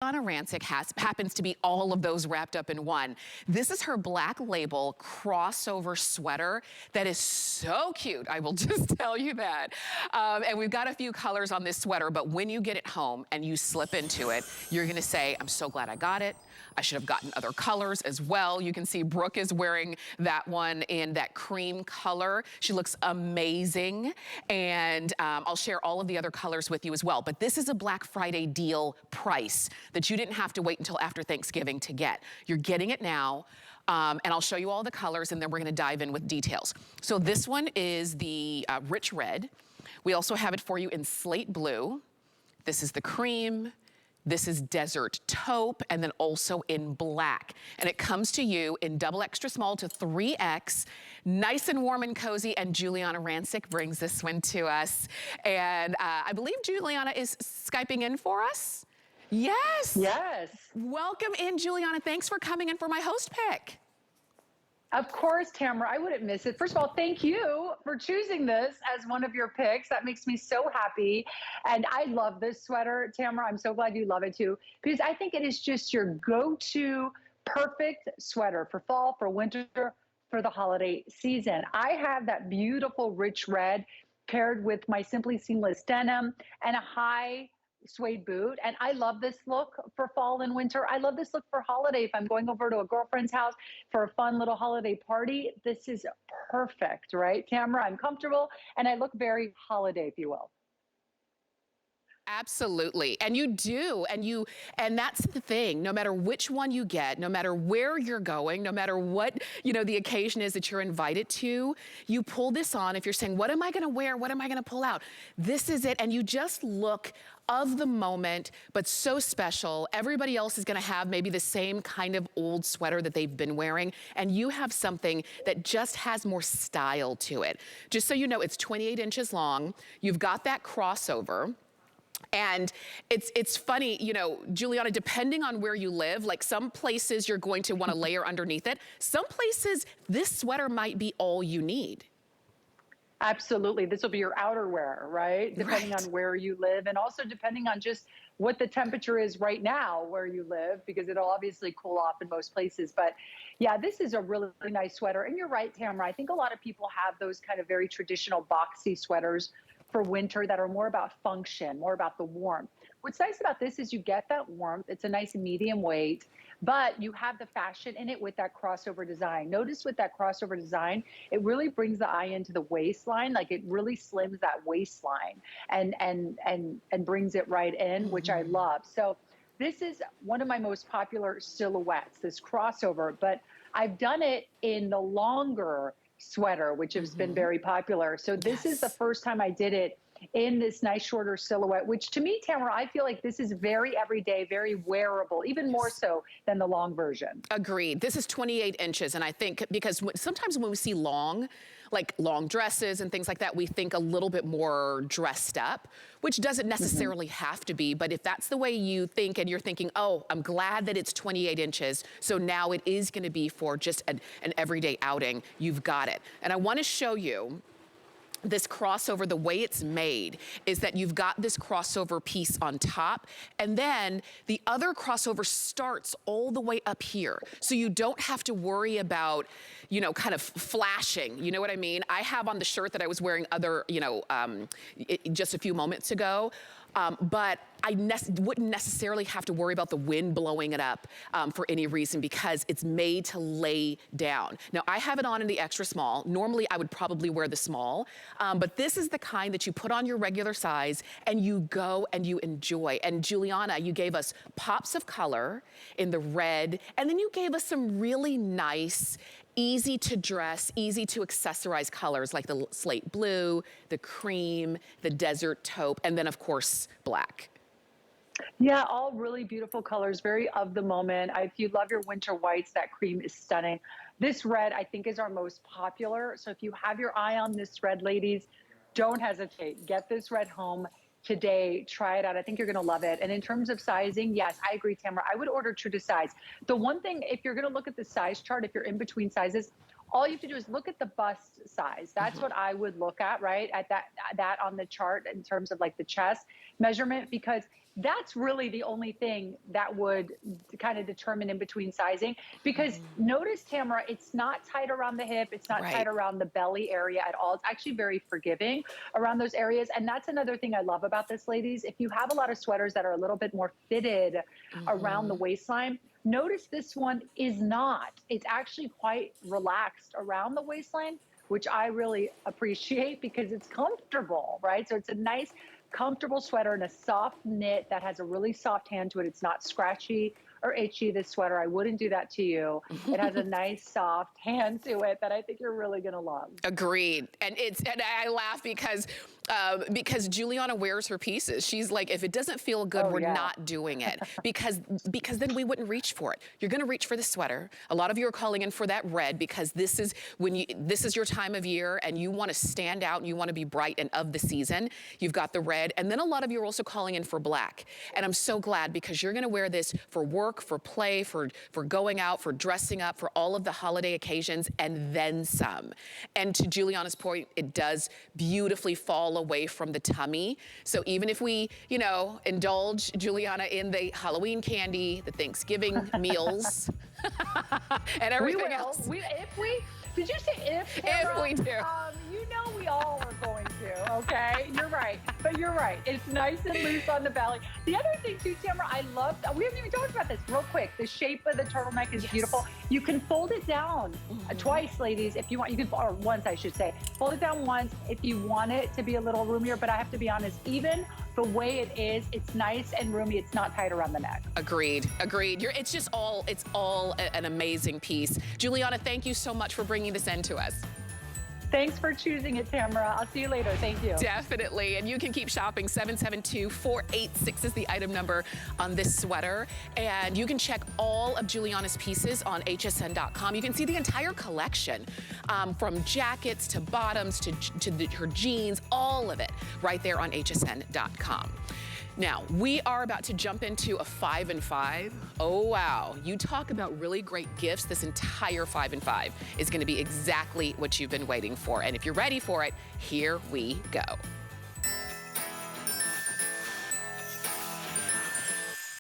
Giuliana Rancic happens to be all of those wrapped up in one. This is her black label crossover sweater that is so cute. I will just tell you that. And we've got a few colors on this sweater, but when you get it home and you slip into it, you're gonna say, I'm so glad I got it. I should have gotten other colors as well. You can see Brooke is wearing that one in that cream color. She looks amazing. And I'll share all of the other colors with you as well. But this is a Black Friday deal price that you didn't have to wait until after Thanksgiving to get. You're getting it now. And I'll show you all the colors and then we're gonna dive in with details. So this one is the rich red. We also have it for you in slate blue. This is the cream. This is desert taupe, and then also in black. And it comes to you in double extra small to 3X, nice and warm and cozy, and Giuliana Rancic brings this one to us. And I believe Giuliana is Skyping in for us. Yes. Yes. Welcome in, Giuliana. Thanks for coming in for my host pick. Of course, Tamara, I wouldn't miss it. First of all, thank you for choosing this as one of your picks. That makes me so happy. And I love this sweater, Tamara. I'm so glad you love it too, because I think it is just your go-to perfect sweater for fall, for winter, for the holiday season. I have that beautiful rich red paired with my Simply Seamless denim and a high suede boot. And I love this look for fall and winter. I love this look for holiday. If I'm going over to a girlfriend's house for a fun little holiday party, this is perfect, right, Tamara? I'm comfortable and I look very holiday, if you will. Absolutely, and you do, and that's the thing, no matter which one you get, no matter where you're going, no matter what, the occasion is that you're invited to, you pull this on. If you're saying, what am I gonna wear? What am I gonna pull out? This is it, and you just look of the moment, but so special. Everybody else is gonna have maybe the same kind of old sweater that they've been wearing, and you have something that just has more style to it. Just so you know, it's 28 inches long. You've got that crossover. And it's funny, Giuliana, depending on where you live, like some places you're going to want to layer underneath it. Some places, this sweater might be all you need. Absolutely. This will be your outerwear, right? Depending on where you live, and also depending on just what the temperature is right now where you live, because it'll obviously cool off in most places. But yeah, this is a really nice sweater. And you're right, Tamara. I think a lot of people have those kind of very traditional boxy sweaters for winter that are more about function, more about the warmth. What's nice about this is you get that warmth. It's a nice medium weight, but you have the fashion in it with that crossover design. Notice with that crossover design, it really brings the eye into the waistline. Like it really slims that waistline and brings it right in, which I love. So this is one of my most popular silhouettes, this crossover, but I've done it in the longer sweater, which has been very popular. So this is the first time I did it in this nice shorter silhouette, which to me, Tamara, I feel like this is very everyday, very wearable, even more so than the long version. Agreed. This is 28 inches. And I think because sometimes when we see long, like long dresses and things like that, we think a little bit more dressed up, which doesn't necessarily have to be. But if that's the way you think and you're thinking, oh, I'm glad that it's 28 inches, so now it is going to be for just an everyday outing, you've got it. And I want to show you this crossover. The way it's made is that you've got this crossover piece on top, and then the other crossover starts all the way up here. So you don't have to worry about, kind of flashing, you know what I mean? I have on the shirt that I was wearing just a few moments ago, but I wouldn't necessarily have to worry about the wind blowing it up for any reason, because it's made to lay down. Now, I have it on in the extra small. Normally, I would probably wear the small, but this is the kind that you put on your regular size and you go and you enjoy. And Giuliana, you gave us pops of color in the red, and then you gave us some really nice, easy to dress, easy to accessorize colors like the slate blue, the cream, the desert taupe, and then of course, black. Yeah, all really beautiful colors, very of the moment. If you love your winter whites, that cream is stunning. This red, I think, is our most popular. So if you have your eye on this red, ladies, don't hesitate. Get this red home today. Try it out. I think you're going to love it. And in terms of sizing, yes, I agree, Tamara. I would order true to size. The one thing, if you're going to look at the size chart, if you're in between sizes, all you have to do is look at the bust size. That's what I would look at, right? At that on the chart in terms of like the chest measurement, because that's really the only thing that would kind of determine in between sizing. Because notice, Tamara, it's not tight around the hip. It's not tight Right. around the belly area at all. It's actually very forgiving around those areas. And that's another thing I love about this, ladies. If you have a lot of sweaters that are a little bit more fitted around the waistline, notice this one is not. It's actually quite relaxed around the waistline, which I really appreciate because it's comfortable, right? So it's a nice, comfortable sweater in a soft knit that has a really soft hand to it. It's not scratchy or itchy, this sweater. I wouldn't do that to you. It has a nice soft hand to it that I think you're really gonna love. Agreed. And I laugh because Giuliana wears her pieces. She's like, if it doesn't feel good, we're not doing it. Because then we wouldn't reach for it. You're gonna reach for the sweater. A lot of you are calling in for that red because this is your time of year and you wanna stand out and you wanna be bright and of the season. You've got the red. And then a lot of you are also calling in for black. And I'm so glad because you're gonna wear this for work, for play, for going out, for dressing up, for all of the holiday occasions, and then some. And to Giuliana's point, it does beautifully fall away from the tummy. So even if we, you know, indulge Giuliana in the Halloween candy, the Thanksgiving meals, and everything else. Did you say if? If we do. You know we all are going to, okay? You're right, but you're right. It's nice and loose on the belly. The other thing too, Tamara, I love, we haven't even talked about this real quick. The shape of the turtleneck is beautiful. You can fold it down twice, ladies, if you want. You can, or once, I should say. Fold it down once if you want it to be a little roomier, but I have to be honest, even the way it is, it's nice and roomy. It's not tight around the neck. Agreed, agreed. It's all an amazing piece. Giuliana, thank you so much for bringing this in to us. Thanks for choosing it, Tamara. I'll see you later. Thank you. Definitely. And you can keep shopping. 772-486 is the item number on this sweater. And you can check all of Giuliana's pieces on hsn.com. You can see the entire collection from jackets to bottoms to her jeans, all of it right there on hsn.com. Now, we are about to jump into a 5 and 5. Oh, wow. You talk about really great gifts. This entire 5 and 5 is going to be exactly what you've been waiting for. And if you're ready for it, here we go.